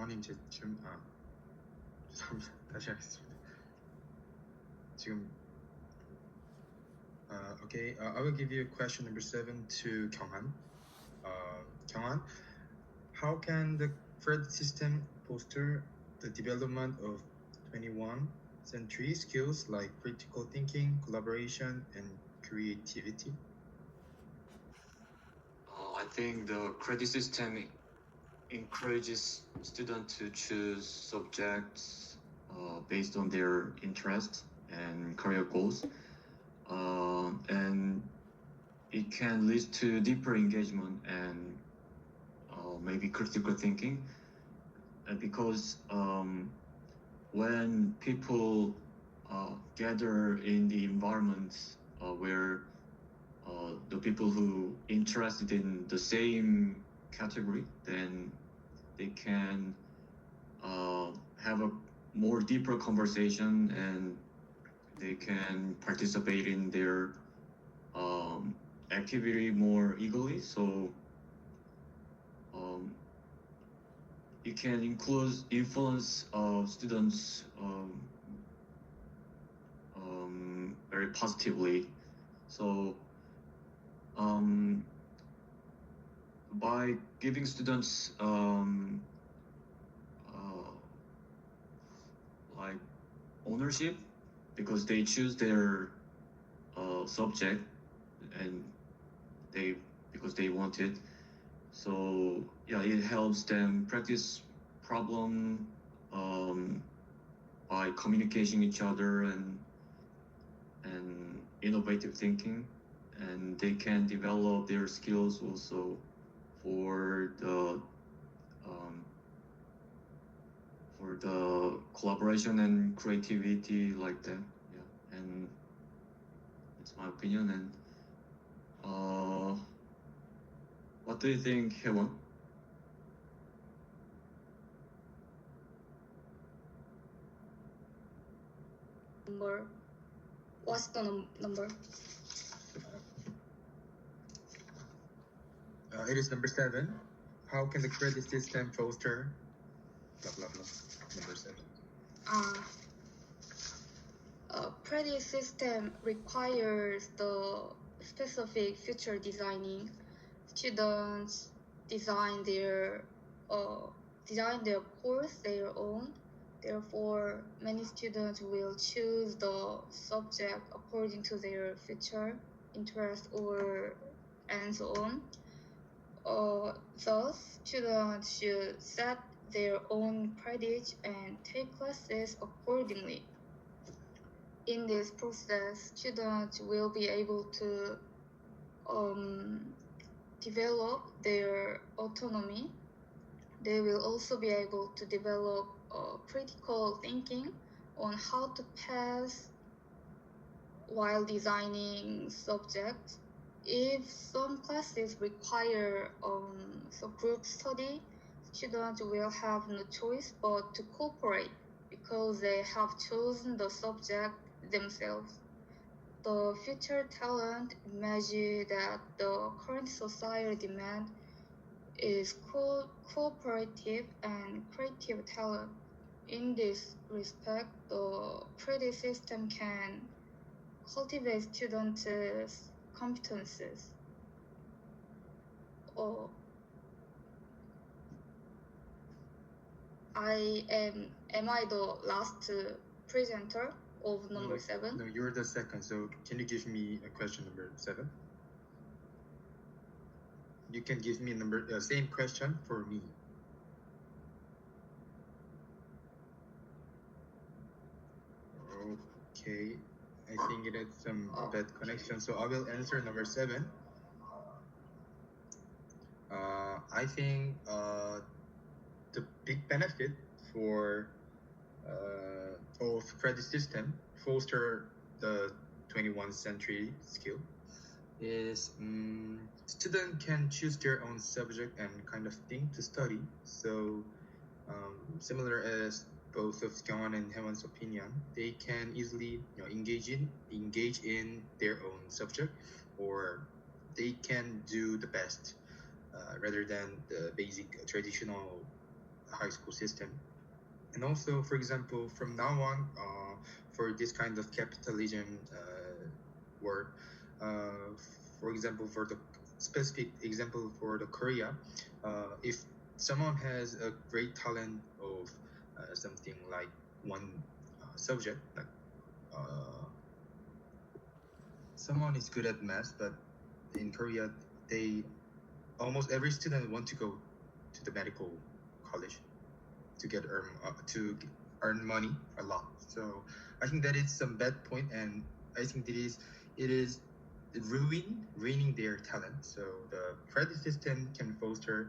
경환님 제 질문 죄송합니다. 다시 하겠습니다. 지금 okay, I will give you question number 7 to Kyunghan. Kyunghan, how can the credit system foster the development of 21st century skills like critical thinking, collaboration, and creativity? I think the credit system encourages students to choose subjects based on their interests and career goals, and it can lead to deeper engagement and maybe critical thinking, because when people gather in the environment where the people who interested in the same category, then they can have a more deeper conversation, and they can participate in their activity more eagerly. So it can influence students very positively. So by giving students like ownership, because they choose their subject and because they want it, so yeah, it helps them practice problem by communicating each other and innovative thinking, and they can develop their skills also for the collaboration and creativity like that. Yeah, and it's my opinion. And what do you think, Hewon? Number. What's the number? It is number 7. How can the credit system foster blah blah blah? Number 7. A credit system requires the specific future designing. Students design their course their own. Therefore, many students will choose the subject according to their future interest and so on. Thus, students should set their own credit and take classes accordingly. In this process, students will be able to develop their autonomy. They will also be able to develop critical thinking on how to pass while designing subjects. If some classes require group study, students will have no choice but to cooperate because they have chosen the subject themselves. The future talent measure that the current society demand is cooperative and creative talent. In this respect, the credit system can cultivate students' competences. Am I the last presenter of number 7? No, you're the second. So can you give me a question number 7? You can give me same question for me. Okay, I think it had some bad connection, so I will answer number 7. I think the big benefit for of credit system foster the 21st century skill is student can choose their own subject and kind of thing to study. So similar as both of Kyungwon and Haewon's opinion, they can easily engage in their own subject, or they can do the best rather than the basic traditional high school system. And also, for example, from now on, for this kind of capitalism world, uh, for example, for the specific example for the Korea, if someone has a great talent of something like one subject, like someone is good at math, but in Korea, they almost every student want to go to the medical college to earn money a lot. So I think that is some bad point, and I think it is ruining their talent. So the credit system can foster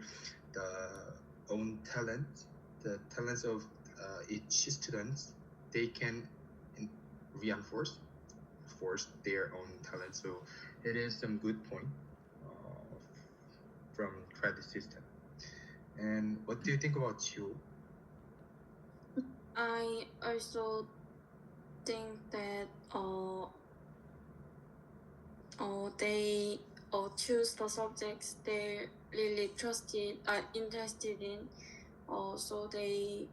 the own talent, the talents of each student. They can reinforce force their own talent. So it is some good point from credit system. And what do you think about you? I also think that they choose the subjects they really interested in, so they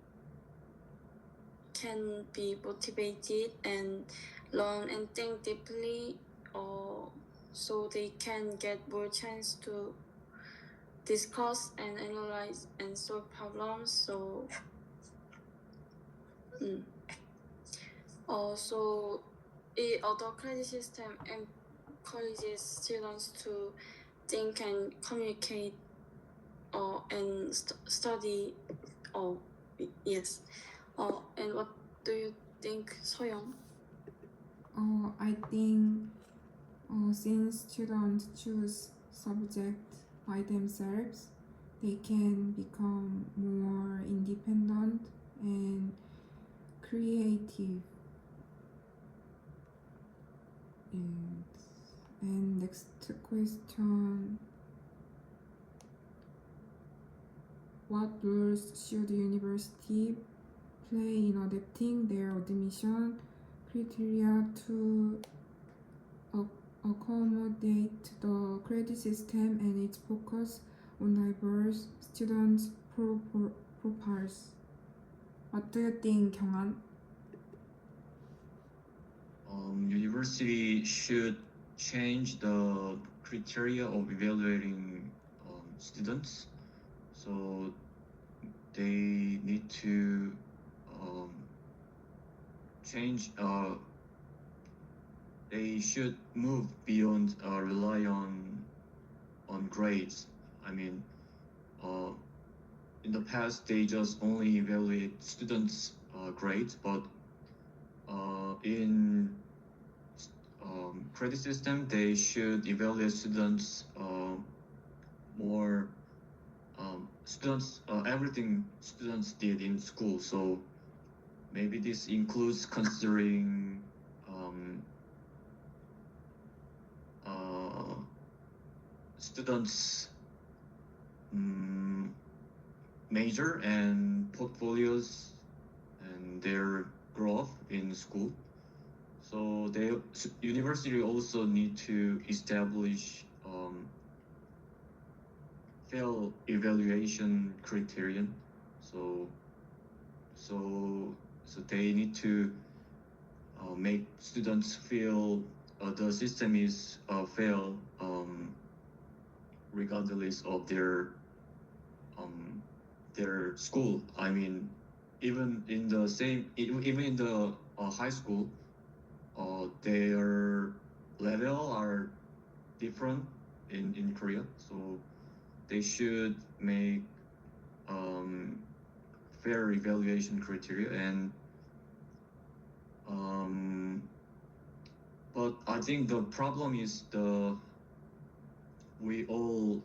can be motivated and learn and think deeply, so they can get more chance to discuss and analyze and solve problems. So also the credit system encourages students to think and communicate and study. Yes. And what do you think, Soyoung? I think since students choose subjects by themselves, they can become more independent and creative. And next question. What roles should university play in adapting their admission criteria to accommodate the credit system and its focus on diverse students' profiles? What do you think, Kyunghan? University should change the criteria of evaluating students. So they need to change. They should move beyond rely on grades. I mean, in the past they just only evaluate students' grades, but in credit system they should evaluate students more students everything students did in school. So maybe this includes considering students' major and portfolios and their growth in school. So university also need to establish fair evaluation criterion. So they need to make students feel the system is fair regardless of their school. I mean, even in the high school, their level are different in Korea. So they should make fair evaluation criteria, and but I think the problem is we all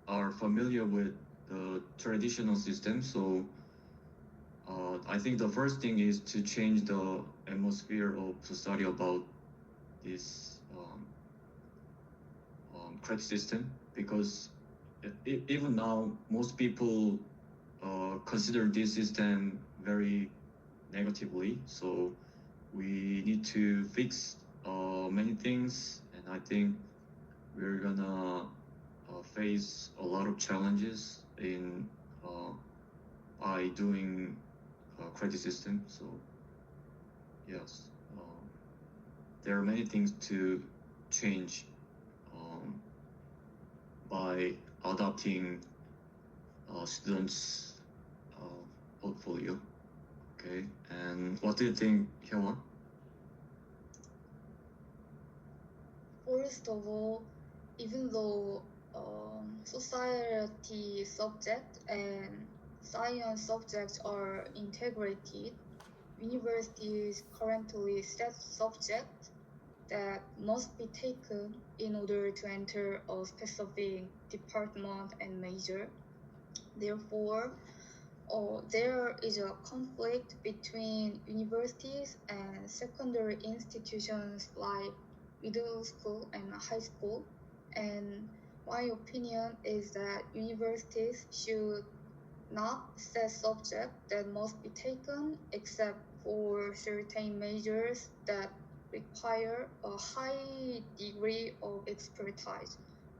are familiar with the traditional system. So I think the first thing is to change the atmosphere of society about this credit system, because even now most people consider this system very negatively. So we need to fix many things, and I think we're gonna face a lot of challenges in by doing credit system. So yes, there are many things to change by adopting students' portfolio. Okay, and what do you think, Hyewon? First of all, even though society subject and science subjects are integrated, universities currently set subjects that must be taken in order to enter a specific department and major. Therefore, there is a conflict between universities and secondary institutions like middle school and high school. And my opinion is that universities should not set subjects that must be taken except for certain majors that require a high degree of expertise,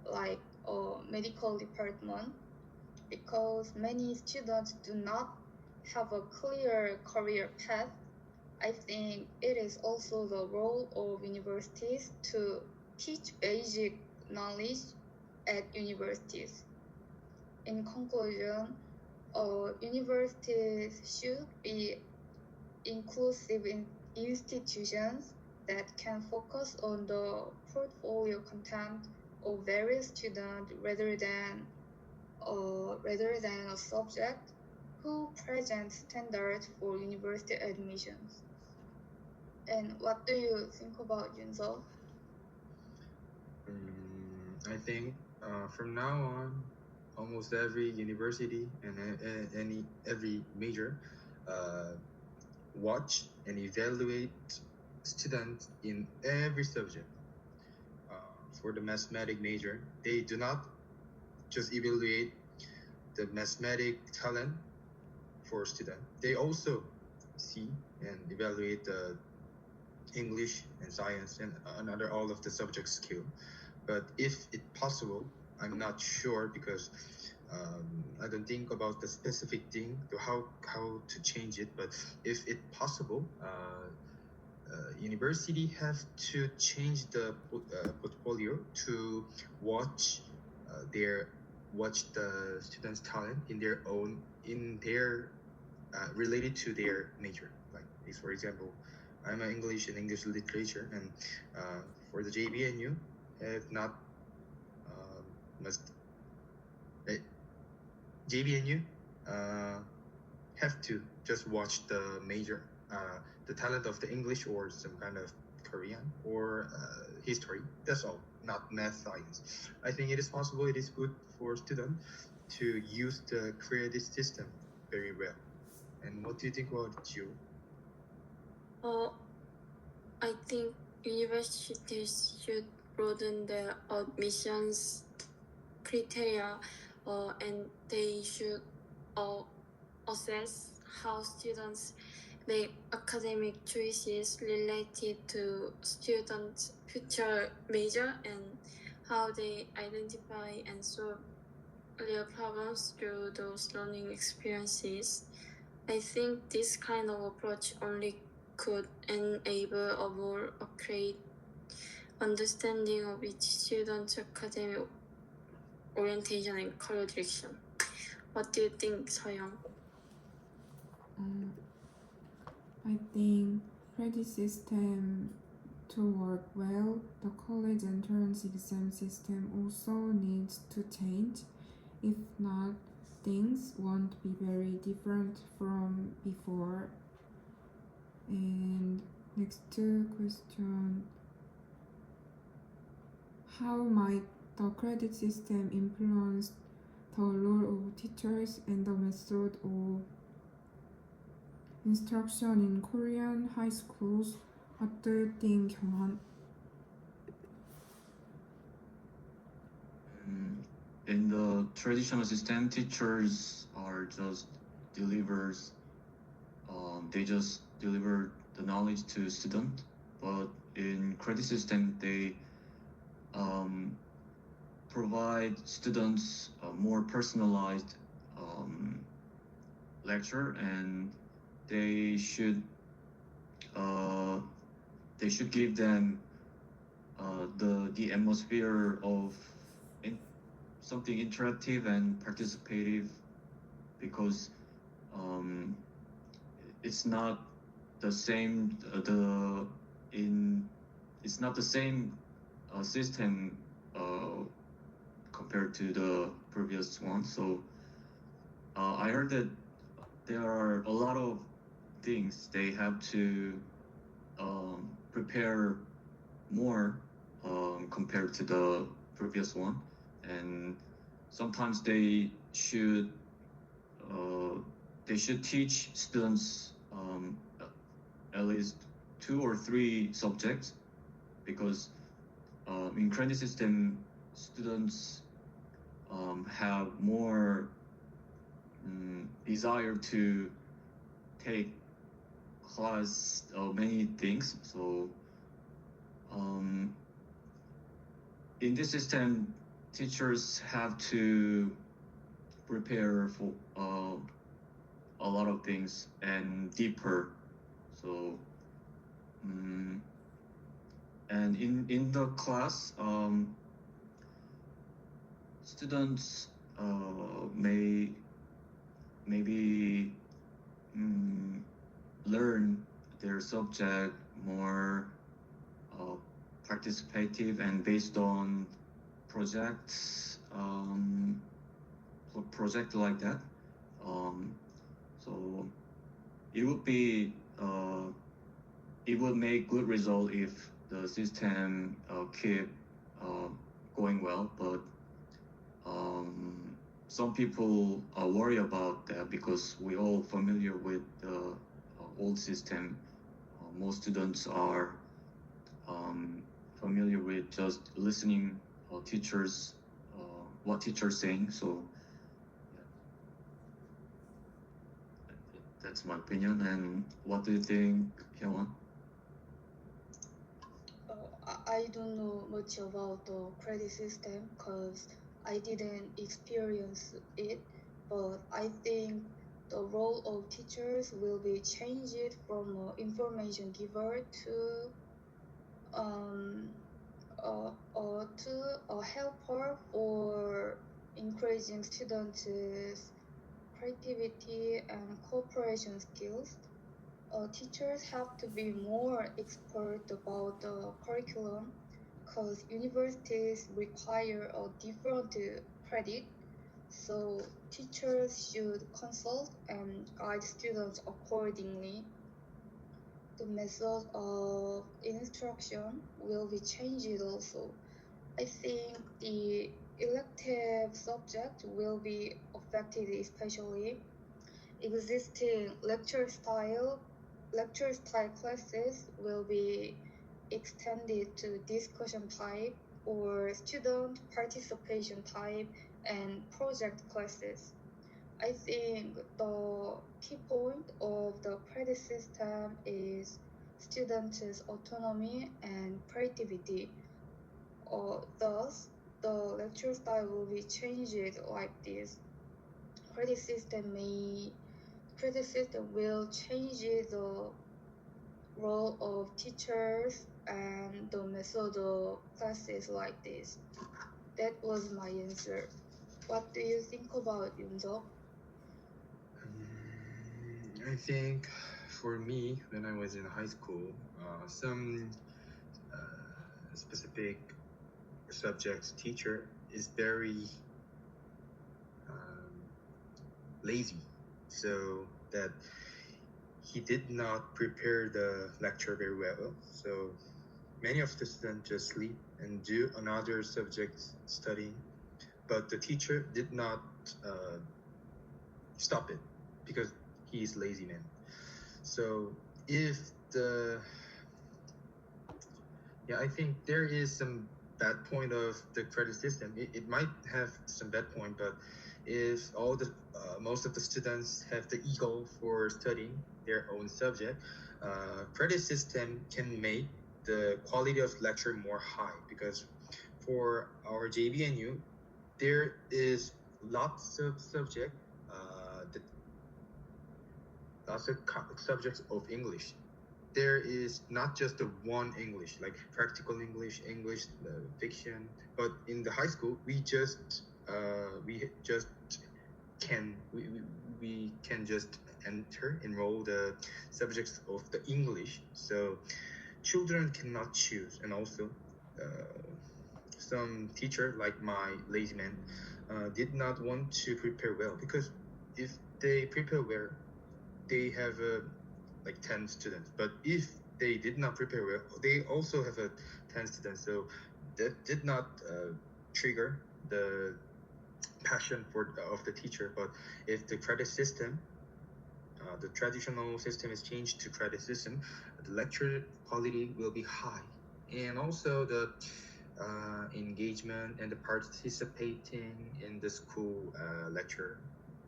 like a medical department, because many students do not have a clear career path. I think it is also the role of universities to teach basic knowledge at universities. In conclusion, universities should be inclusive institutions that can focus on the portfolio content of various students rather than a subject who present standards for university admissions. And what do you think about Yunso? I think from now on, almost every university and every major watch and evaluate students in every subject. For the mathematics major, they do not just evaluate the mathematic talent for student. They also see and evaluate the English and science and another all of the subject skill. But if it's possible, I'm not sure because I don't think about the specific thing to how to change it. But if it's possible, university have to change the portfolio to watch the students' talent in their related to their major. Like for example, I'm an English and English literature, and for the JBNU, have not must JBNU have to just watch the major, the talent of the English or some kind of Korean or history. That's all, not math science. I think it is possible. It is good for students to use the credit system very well. And what do you think about you? I think universities should broaden their admissions criteria, and they should assess how students make academic choices related to students' future major and how they identify and solve real problems through those learning experiences. I think this kind of approach only could enable a more accurate understanding of each student's academic orientation and career direction. What do you think, Soyoung? I think credit system to work well, the college entrance exam system also needs to change. If not, things won't be very different from before. And next question, how might the credit system influence the role of teachers and the method of instruction in Korean high schools? What do you think, Hyewon? In the traditional system, teachers are just delivers. They just deliver the knowledge to student. But in credit system, they provide students more personalized lecture, and they should give them the atmosphere of something interactive and participative, because it's not the same it's not the same system compared to the previous one. So I heard that there are a lot of things they have to prepare more compared to the previous one, and sometimes they should teach students at least 2 or 3 subjects, because in credit system students have more desire to take class many things. So in this system, teachers have to prepare for a lot of things and deeper. So and in the class, students maybe learn their subject more participative and based on projects, project like that. So it would make good result if the system keep going well, but some people worry about that because we all familiar with the old system. Most students are familiar with just listening teachers what teachers saying. So that's my opinion. And what do you think, Hyewon? I don't know much about the credit system because I didn't experience it, but I think the role of teachers will be changed from information giver to a helper for encouraging students' creativity and cooperation skills. Teachers have to be more expert about the curriculum because universities require a different credit. So teachers should consult and guide students accordingly. The method of instruction will be changed also. I think the elective subject will be affected, especially existing lecture style classes will be extended to discussion type or student participation type and project classes. I think the key point of the credit system is students' autonomy and creativity. Thus, the lecture style will be changed like this. Credit system will change the role of teachers and the method of classes like this. That was my answer. What do you think about Yunjok? I think for me, when I was in high school, some specific subjects teacher is very lazy, so that he did not prepare the lecture very well. So many of the students just sleep and do another subject studying, but the teacher did not stop it because he is lazy man. So if I think there is some bad point of the credit system. It might have some bad point, but if all the most of the students have the ego for studying their own subject, credit system can make the quality of lecture more high, because for our JBNU, there is lots of subject that lots of subjects of English. There is not just the one English, like practical English, fiction, but in the high school we just can just enroll the subjects of the English. So children cannot choose, and also some teacher like my lazy man did not want to prepare well, because if they prepare well, they have like 10 students, but if they did not prepare well, they also have 10 students. So that did not trigger the passion of the teacher. But if the credit system, the traditional system is changed to credit system, the lecture quality will be high, and also the engagement and the participating in the school lecture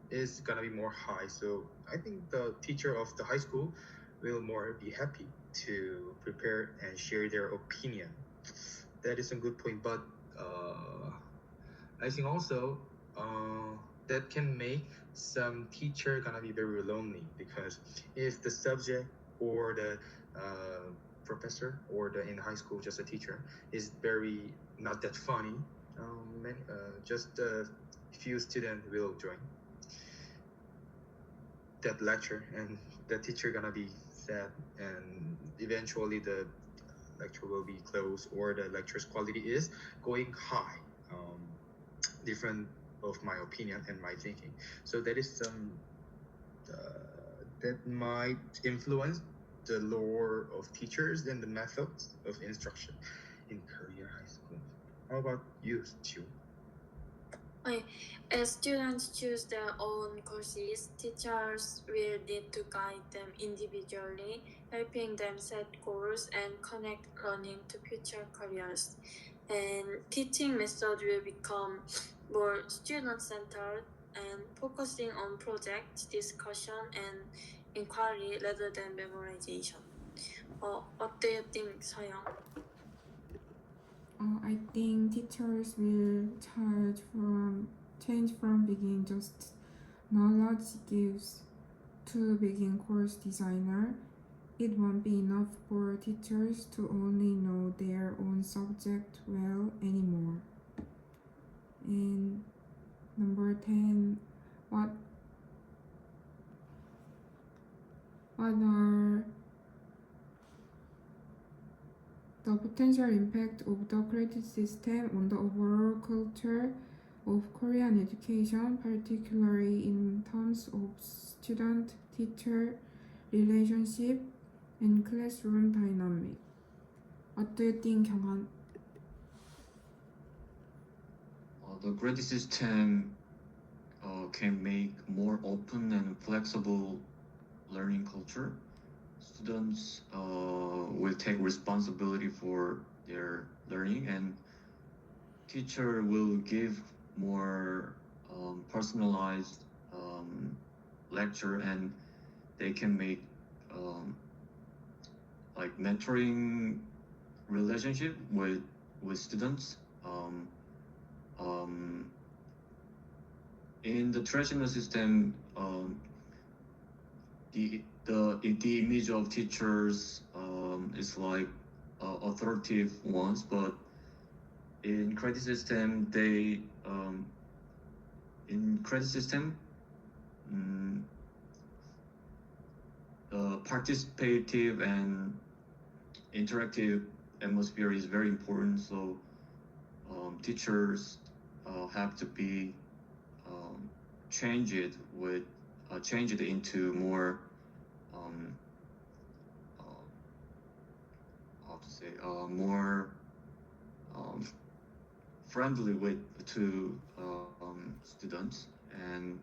is gonna be more high. So I think the teacher of the high school will more be happy to prepare and share their opinion. That is a good point, but I think also that can make some teacher gonna be very lonely, because if the subject or the professor or the in high school just a teacher is very not that funny, just a few students will join that lecture, and the teacher gonna be sad, and eventually the lecture will be closed, or the lecture's quality is going high. Different of my opinion and my thinking. So that is some that might influence the lore of teachers and the methods of instruction in Korea high school. How about you, Chiu? As students choose their own courses, teachers will need to guide them individually, helping them set goals and connect learning to future careers. And teaching method will become more student-centered and focusing on project, discussion, and inquiry rather than memorization. What do you think, Soyoung? I think teachers will change from being just knowledge gives to being course designer. It won't be enough for teachers to only know their own subject well anymore. And number 10, what are the potential impact of the credit system on the overall culture of Korean education, particularly in terms of student-teacher relationship and classroom dynamic? What do you think, Kyunghan? The credit system can make more open and flexible learning culture. Students will take responsibility for their learning, and teacher will give more personalized lecture, and they can make like mentoring relationship with students. In the traditional system, the image of teachers is like authoritative ones, but in credit system participative and interactive atmosphere is very important. So teachers have to be change it into more more friendly to students, and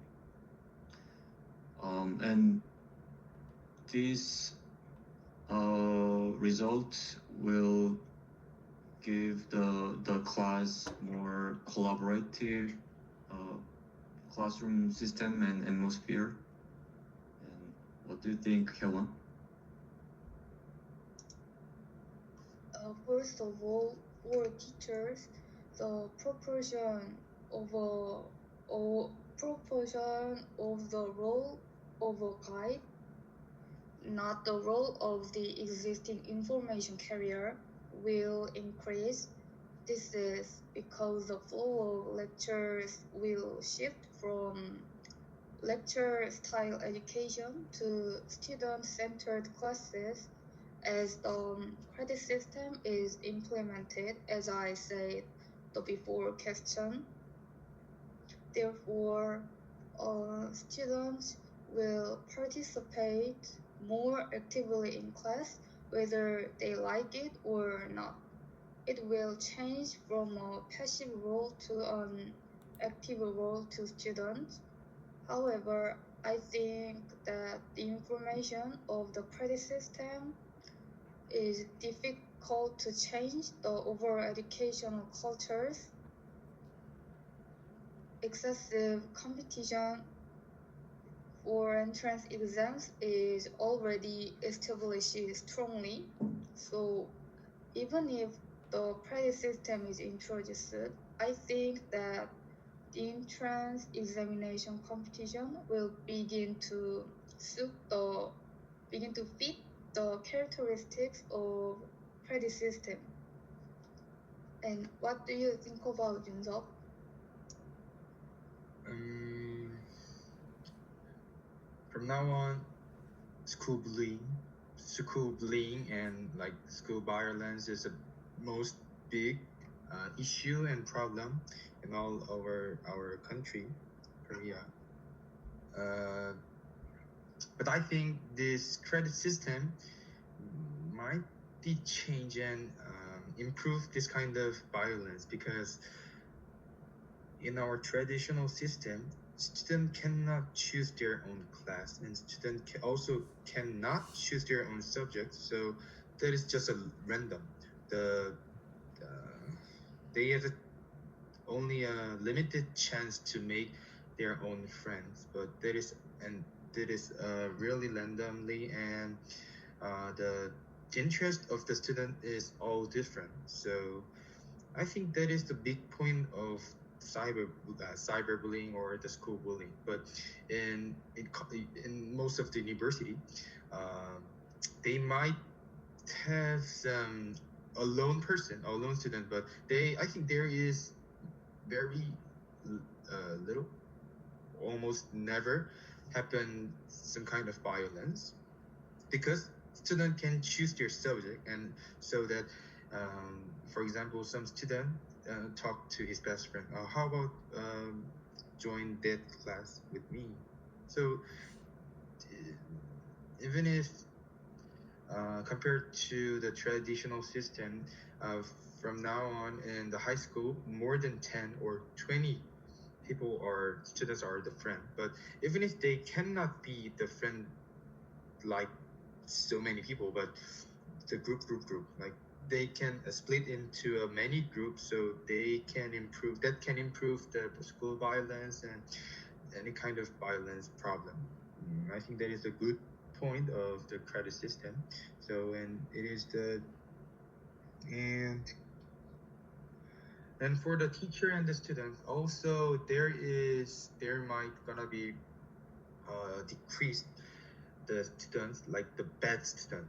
this result will give the class more collaborative classroom system and atmosphere. And what do you think, Helen? First of all, for teachers, the proportion of the role of a guide not the role of the existing information carrier, will increase. This is because the flow of lectures will shift from lecture style education to student centered classes as the credit system is implemented, as I said the before question. Therefore, students will participate more actively in class whether they like it or not. It will change from a passive role to an active role to students. However, I think that the information of the credit system is difficult to change the overall educational cultures. Excessive competition for entrance exams is already established strongly. So even if the credit system is introduced, I think that the entrance examination competition will begin to fit the characteristics of credit system. And what do you think about Junseok? From now on, school bullying and like school violence is the most big issue and problem in all over our country, Korea. But I think this credit system might be change and improve this kind of violence, because in our traditional system, students cannot choose their own class, and students also cannot choose their own subject. So that is just a random. They have only a limited chance to make their own friends, but that is really randomly, and the interest of the student is all different. So I think that is the big point of cyberbullying or the school bullying. But in most of the university, they might have some a lone student, but I think there is very little, almost never happen some kind of violence, because student can choose their subject, and so that for example, some student talk to his best friend, how about join that class with me? So even if compared to the traditional system, from now on in the high school, more than 10 or 20 students are the friend. But even if they cannot be the friend like so many people, but the group, like they can split into many groups, so they can improve the school violence and any kind of violence problem. I think that is a good point of the credit system. So, and it is and for the teacher and the students, also there might gonna be decreased the students, like the bad student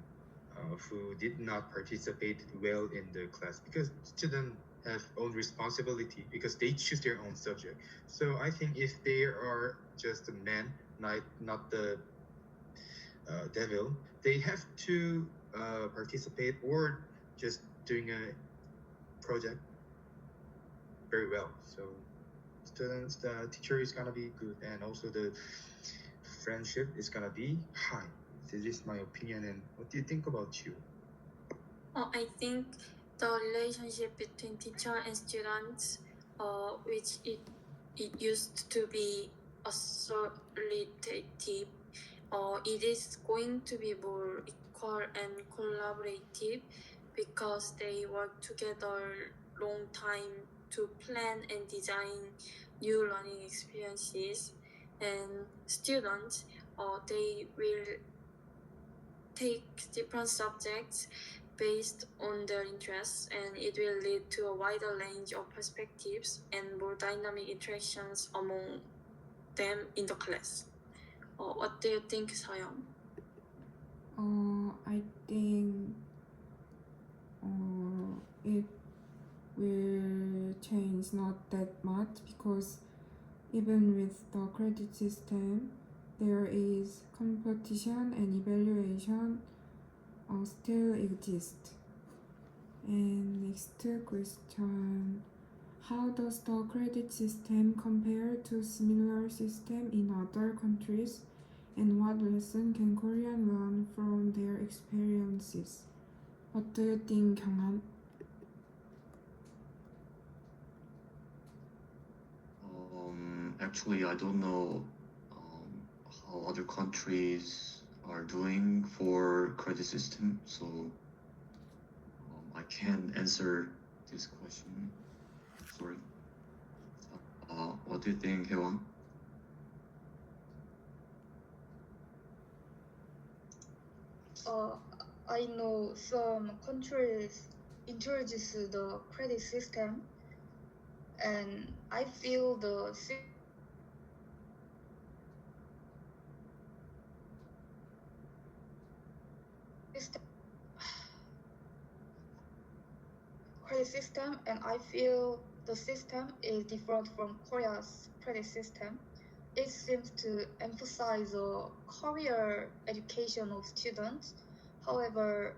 who did not participate well in the class, because students have own responsibility because they choose their own subject. So I think if they are just a man, not the devil, they have to participate or just doing a project very well. So students, the teacher is gonna be good, and also the friendship is gonna be high. This is my opinion, and what do you think about you? I think the relationship between teacher and students, which it used to be authoritative, it is going to be more equal and collaborative, because they work together long time to plan and design new learning experiences. And students, they will take different subjects based on their interests, and it will lead to a wider range of perspectives and more dynamic interactions among them in the class. What do you think, Sayong? I think it will change not that much because even with the credit system, there is competition and evaluation still exist. And next question. How does the credit system compare to similar system in other countries? And what lesson can Korean learn from their experiences? What do you think, Kyunghan? Actually, I don't know how other countries are doing for credit system, so I can't answer this question. Sorry. What do you think, Hewon? I know some countries introduce the credit system, and I feel the system credit system, and I feel the system is different from Korea's credit system. It seems to emphasize the career education of students. However,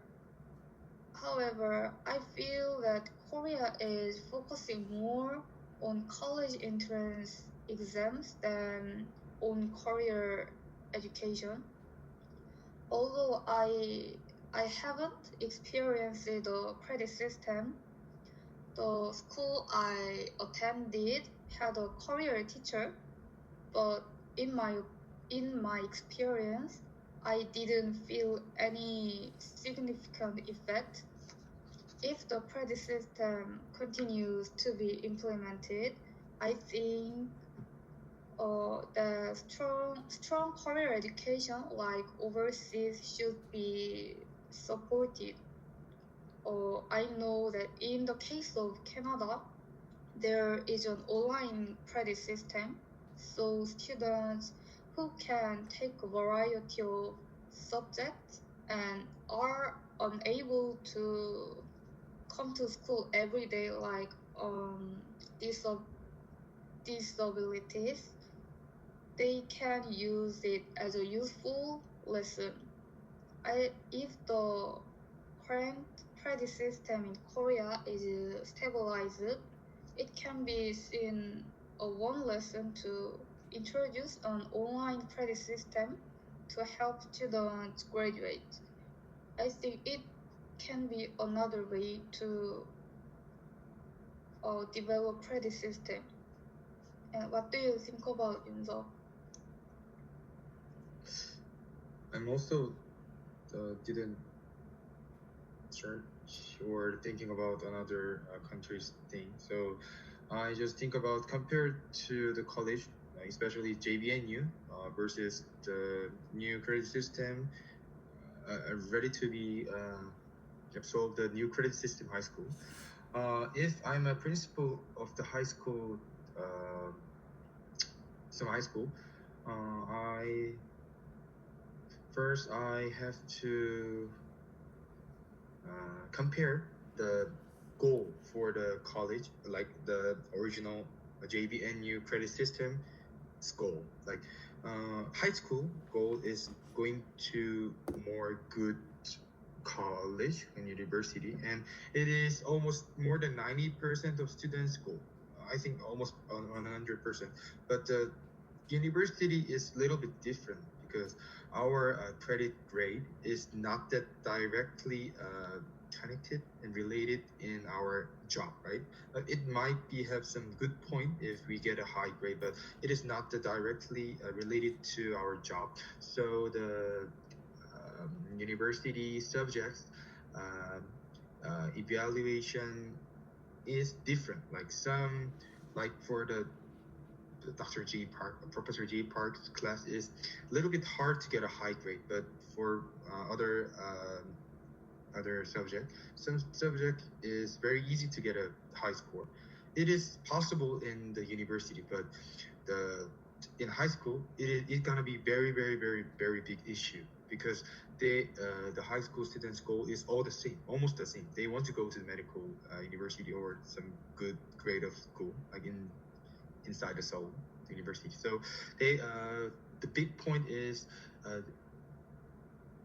I feel that Korea is focusing more on college entrance exams than on career education. Although I haven't experienced the credit system, the school I attended had a career teacher, but in my experience, I didn't feel any significant effect. If the credit system continues to be implemented, I think the strong career education like overseas should be supported. I know that in the case of Canada, there is an online credit system, so students who can take a variety of subjects and are unable to come to school every day, like disabilities, they can use it as a useful lesson. If the current credit system in Korea is stabilized, it can be seen a one lesson to introduce an online credit system to help students graduate. I think it can be another way to develop credit system. And what do you think about Yunso? I'm also didn't search or thinking about another country's thing. So I just think about compared to the college, especially JBNU versus the new credit system, ready to be absorb the new credit system high school. If I'm a principal of the high school, some high school, I have to compare the goal for the college, like the original JBNU credit system goal. Like high school goal is going to more good college and university, and it is almost more than 90% of students goal. I think almost 100%. But the university is a little bit different because our credit grade is not that directly connected and related in our job, right? It might be have some good point if we get a high grade, but it is not directly related to our job. So the university subjects evaluation is different. Like some, like for the Professor G Park's class is a little bit hard to get a high grade, but for other subject, some subject is very easy to get a high score. It is possible in the university, but in high school, it's gonna be very, very, very, very big issue. because the high school students' goal is all the same, almost the same. They want to go to the medical university or some good grade of school, like inside the Seoul university. So they the big point is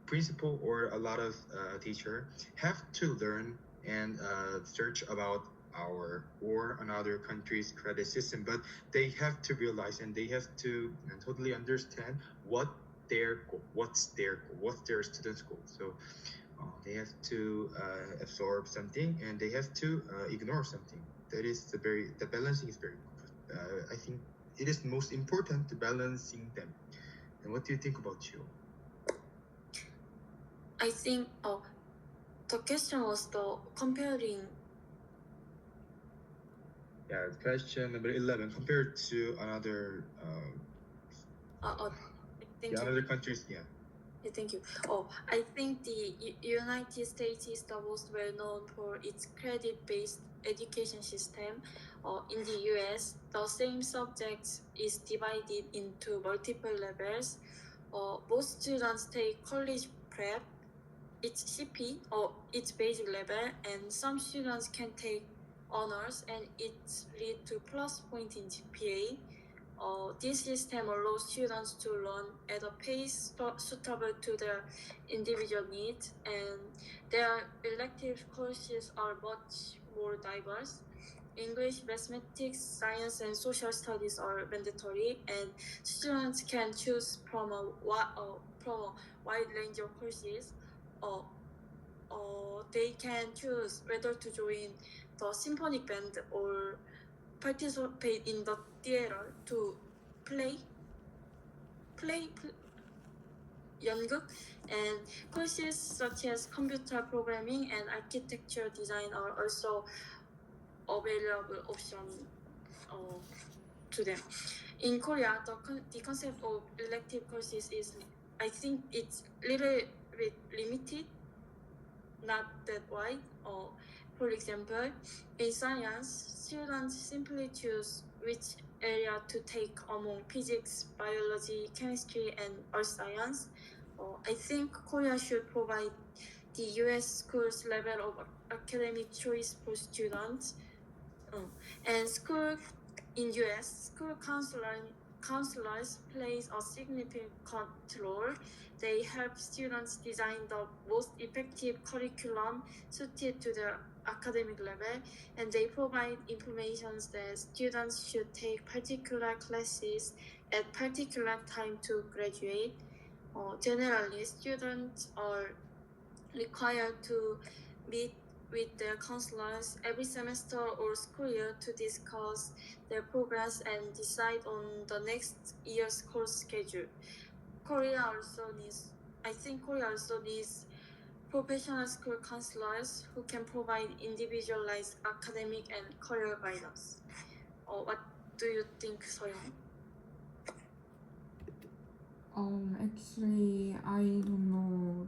principal or a lot of teacher have to learn and search about our or another country's credit system, but they have to realize and they have to totally understand what's their student's goal. So they have to absorb something and they have to ignore something. That is the balancing is very I think it is most important to balancing them. And what do you think about you? I think the question was the comparing. Yeah, question number 11 compared to another Thank you. another countries. Yeah. Thank you. I think the United States is the most well known for its credit-based education system. In the US, the same subject is divided into multiple levels. Most students take college prep, its CP, or its basic level, and some students can take honors and it lead to plus point in GPA. This system allows students to learn at a pace suitable to their individual needs, and their elective courses are much more diverse. English, mathematics, science, and social studies are mandatory, and students can choose from a wide range of courses. They can choose whether to join the symphonic band or participate in the theater to play 연극, and courses such as computer programming and architecture design are also available option to them. In Korea, the concept of elective courses is, I think it's little bit limited, not that wide. For example, in science, students simply choose which area to take among physics, biology, chemistry, and earth science. I think Korea should provide the US schools level of academic choice for students. And in US, school counselors plays a significant role. They help students design the most effective curriculum suited to their academic level, and they provide information that students should take particular classes at particular time to graduate. Generally, students are required to meet with their counselors every semester or school year to discuss their progress and decide on the next year's course schedule. Korea also needs professional school counselors who can provide individualized academic and career guidance. What do you think, Soyeon? Actually, I don't know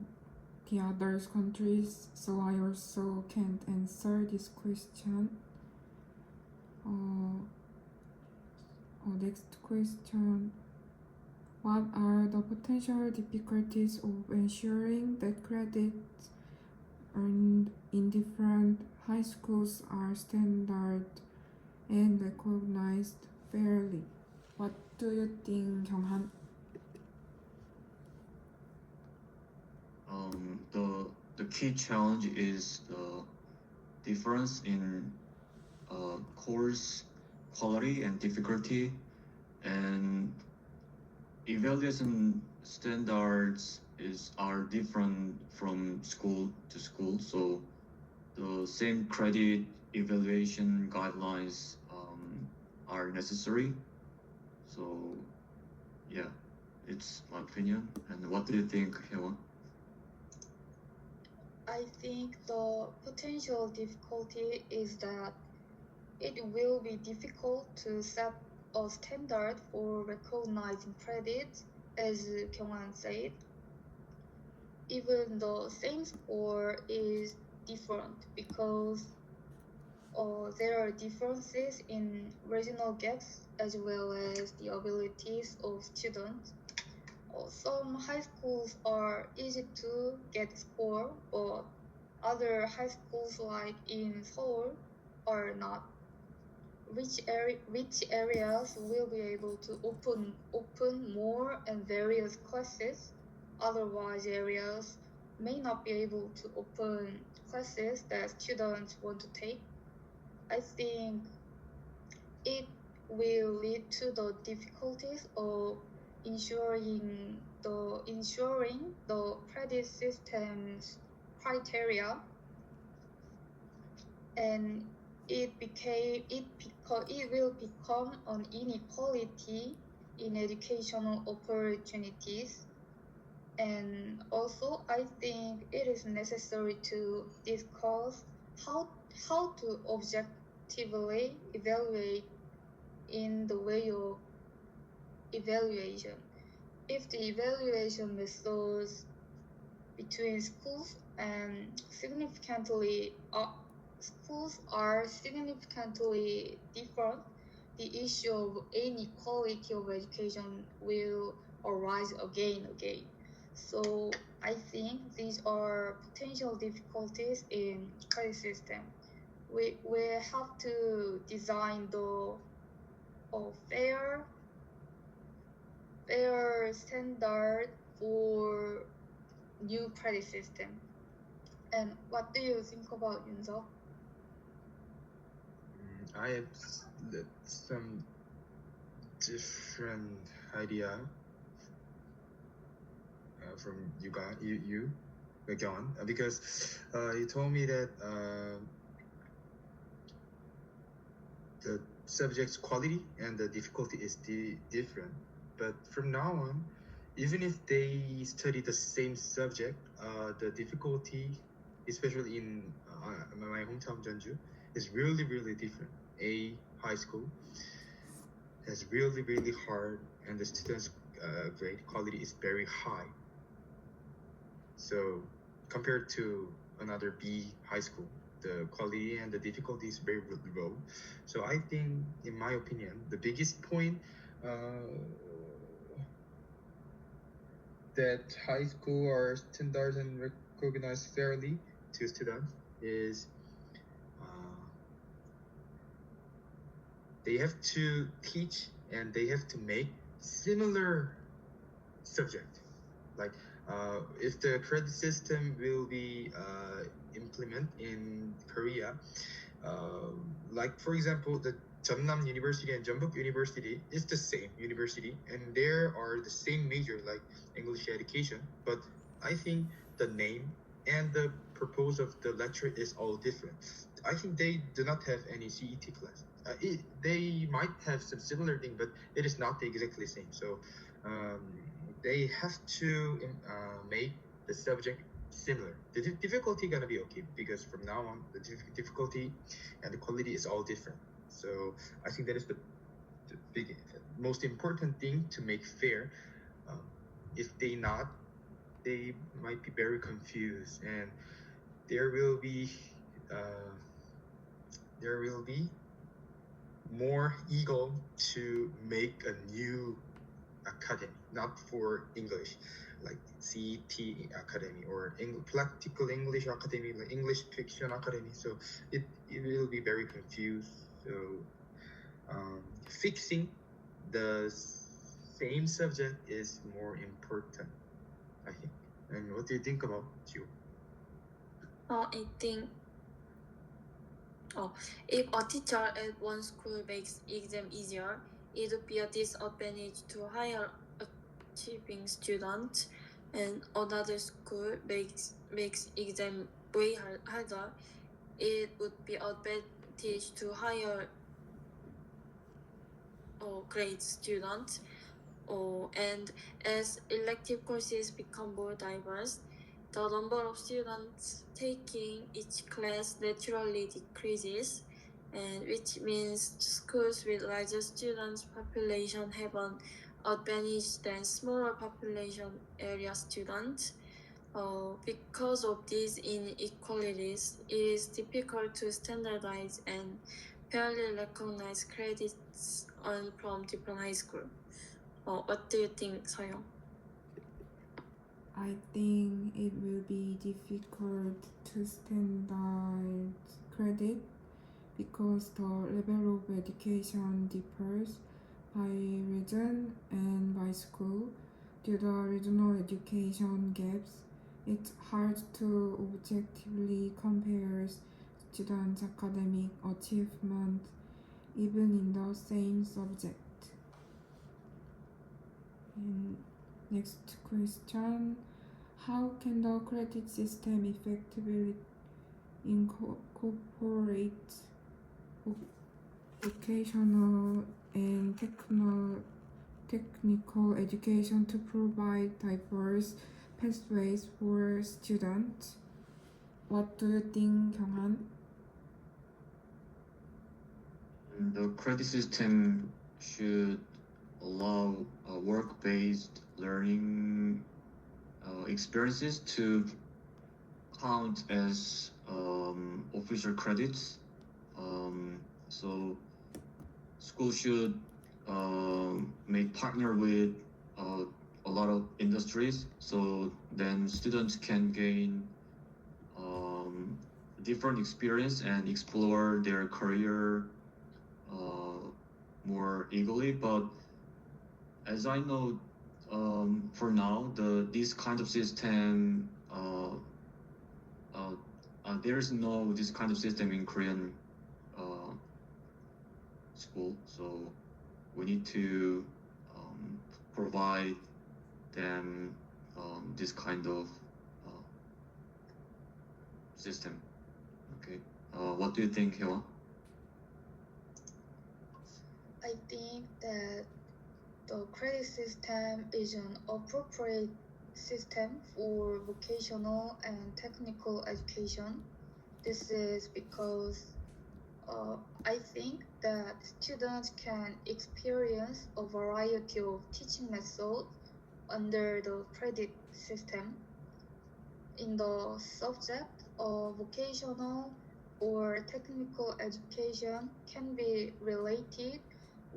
the other countries, so I also can't answer this question. Next question. What are the potential difficulties of ensuring that credits earned in different high schools are standard and recognized fairly? What do you think, Kyunghan? The key challenge is the difference in course quality and difficulty, and evaluation standards are different from school to school. So the same credit evaluation guidelines are necessary. So yeah, it's my opinion. And what do you think, Hyewon? I think the potential difficulty is that it will be difficult to set a standard for recognizing credit, as Kyunghan said. Even the same score is different because there are differences in regional gaps as well as the abilities of students. Some high schools are easy to get score, but other high schools like in Seoul are not. Which areas will be able to open more and various classes? Otherwise, areas may not be able to open classes that students want to take. I think it will lead to the difficulties of ensuring the credit system's criteria, and it will become an inequality in educational opportunities. And also, I think it is necessary to discuss how to objectively evaluate in the way of evaluation. If the evaluation methods between schools are significantly different, the issue of inequality of education will arise again. So I think these are potential difficulties in credit system. We have to design a fair standard for new credit system. And what do you think about, Yunseok? I have some different idea from you guys, John, because you told me that the subject's quality and the difficulty is different. But from now on, even if they study the same subject, the difficulty, especially in my hometown Jeonju, is really different. A high school is really hard, and the students' grade quality is very high. So compared to another B high school, the quality and the difficulty is very low. So I think, in my opinion, the biggest point that high school are standardized and recognized fairly to students is they have to teach and they have to make similar subject. Like if the credit system will be implemented in Korea, like for example, the Jeonnam University and Jeonbuk University is the same university, and there are the same major like English education. But I think the name and the purpose of the lecture is all different. I think they do not have any CET class. They might have some similar thing, but it is not exactly the same. So they have to make the subject similar. The difficulty gonna be okay because from now on the difficulty and the quality is all different. So I think that is the most important thing to make fair. If they not, they might be very confused, and there will be more ego to make a new academy, not for English, like CET Academy or Practical English Academy, like English Fiction Academy. So it will be very confused. So fixing the same subject is more important, I think. And what do you think about you? I think if a teacher at one school makes exam easier, it would be a disadvantage to higher achieving students, and another school makes exam way harder, it would be advantage to higher grade students. And as elective courses become more diverse, the number of students taking each class naturally decreases, and which means schools with larger student population have an advantage than smaller population area students. Because of these inequalities, it is difficult to standardize and fairly recognize credits earned from different high schools. What do you think, Soyoung? I think it will be difficult to standard credit because the level of education differs by region and by school. Due to regional education gaps, it's hard to objectively compare students' academic achievement even in the same subject. And next question, how can the credit system effectively incorporate vocational and technical education to provide diverse pathways for students? What do you think, Kyunghan? The credit system should allow work-based learning experiences to count as official credits. So school should make partner with a lot of industries, so then students can gain different experience and explore their career more eagerly. But as I know, for now, this kind of system, there is no this kind of system in Korean school. So we need to provide them this kind of system. Okay. What do you think, Hyewa? I think that the credit system is an appropriate system for vocational and technical education. This is because I think that students can experience a variety of teaching methods under the credit system. In the subject of vocational or technical education can be related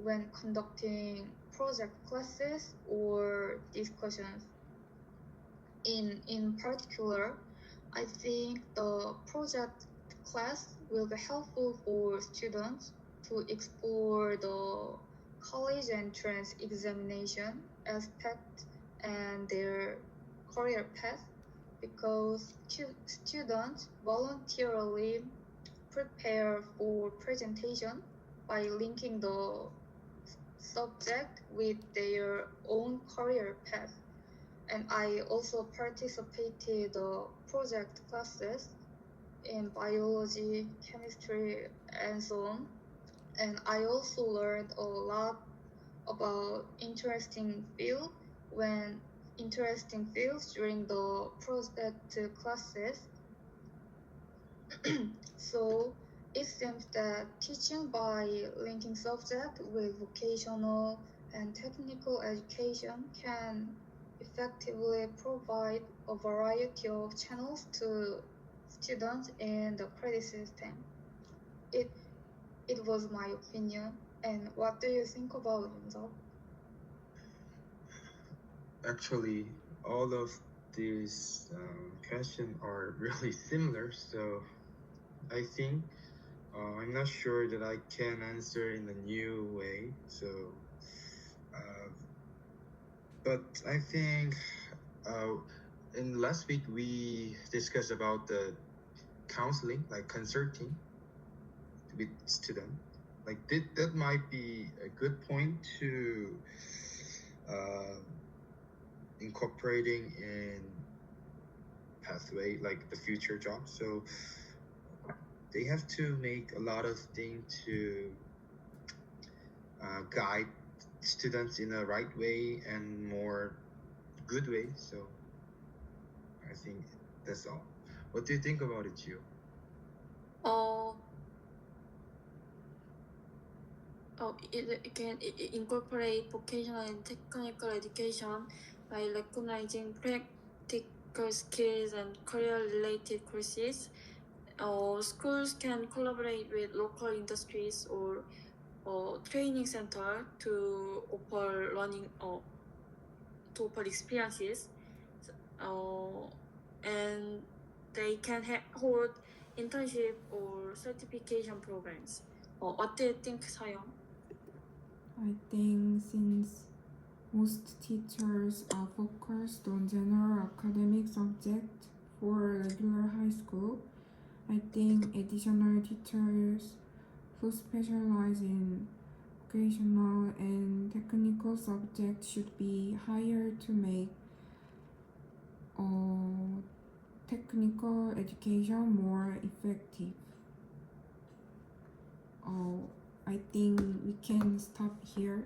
when conducting project classes or discussions. In particular, I think the project class will be helpful for students to explore the college entrance examination aspect and their career path, because students voluntarily prepare for presentation by linking the subject with their own career path. And I also participated in project classes in biology, chemistry, and so on. And I also learned a lot about interesting fields during the project classes. So it seems that teaching by linking subject with vocational and technical education can effectively provide a variety of channels to students in the credit system. It was my opinion. And what do you think about it, Yunseok? Actually, all of these questions are really similar, so I think I'm not sure that I can answer in a new way. So, but I think in last week we discussed about the counseling, like consulting with student. Like that might be a good point to incorporating in pathway, like the future job. So they have to make a lot of things to guide students in a right way and more good way. So I think that's all. What do you think about it, Gio? It can incorporate vocational and technical education by recognizing practical skills and career-related courses. Schools can collaborate with local industries or training center to offer learning to offer experiences. and they can hold internship or certification programs. What do you think, Soyoung? I think since most teachers are focused on general academic subjects for regular high school, I think additional teachers who specialize in vocational and technical subjects should be hired to make technical education more effective. I think we can stop here.